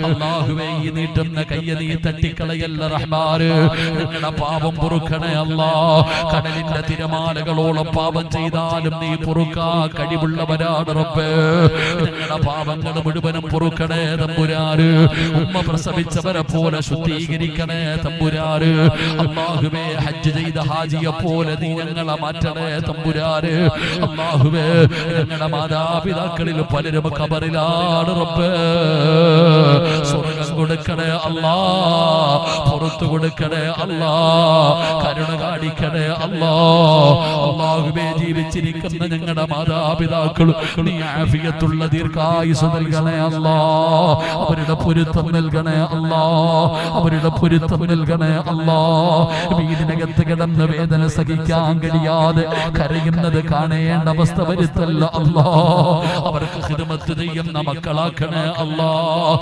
അല്ലാഹുവേ ഈ നീട്ടുന്ന കയ്യ നീ തട്ടിക്കളയല്ല റഹ്മാൻ ഞങ്ങളുടെ പാപം പൊറുക്കണേ അല്ലാഹ് കടലിന്റെ തിരമാലകളോളം പാപം ചെയ്താലും നീ പൊറുക്കാൻ കഴിവുള്ളവരാണ് റബ്ബേ ഞങ്ങളുടെ പാപങ്ങൾ മുഴുവനും പൊറുക്കണേ തമ്പുരാന് ഉമ്മ പ്രസവിച്ചവരെ പോലെ ശുദ്ധീകരിക്കണേ തമ്പുരാന് അല്ലാഹുവേ ഹജ്ജ് ചെയ്ത ഹാജിയെ പോലെ നീ ഞങ്ങളെ മാറ്റണേ തമ്പുരാന് അല്ലാഹുവേ ഞങ്ങളുടെ മാതാപിതാക്കളിൽ പലരും ഖബറിലാണ് റബ്ബേ സ്വർഗ്ഗം കൊടുക്കണേ അല്ലാഹ് പുറത്തു കൊടുക്കണേ അല്ലാഹ് കരുണ കാണിക്കണേ അല്ലാഹ് അല്ലാഹുവേ ജീവിച്ചിരിക്കുന്ന ഞങ്ങളുടെ മാതാപിതാക്കൾ നീ ആഫിയത്തുള്ള ദീർഘായുസ്സ് നൽകണേ അല്ലാഹ് അവരുടെ പൊരുത്തം നൽകണേ അല്ലാഹ് അവരുടെ പൊരുത്തം നൽകണേ അല്ലാഹ് വീടിനകത്ത് കിടന്ന് വേദന സഹിക്കാൻ കഴിയാതെ കരയുന്നത് കാണേണ്ട അവസ്ഥ വരുത്തല്ല അല്ലാഹ് അവർക്ക് ഖിദ്മത്ത് ചെയ്യുന്ന മക്കളാക്കണേ അല്ലാഹ്